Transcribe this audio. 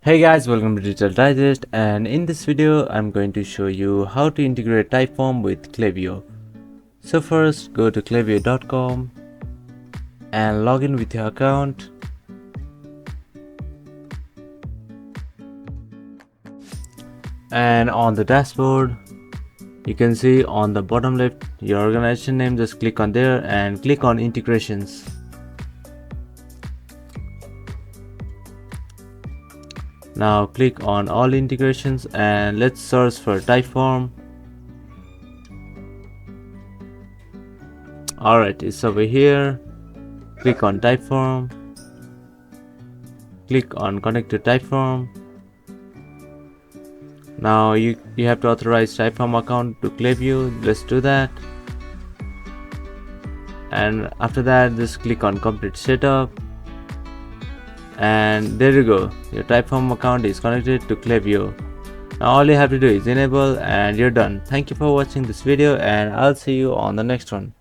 Hey guys, welcome to Digital Digest, and in this video I'm going to show you how to integrate Typeform with Klaviyo. So first go to klaviyo.com and log in with your account. And on the dashboard you can see on the bottom left your organization name. Just click on there and click on integrations. Now click on all integrations and let's search for Typeform. Alright, it's over here. Click on Typeform. Click on connect to Typeform. Now you have to authorize Typeform account to Klaviyo. Let's do that. And after that just click on complete setup. And there you go, your Typeform account is connected to Klaviyo. Now all you have to do is enable and you're done. Thank you for watching this video and I'll see you on the next one.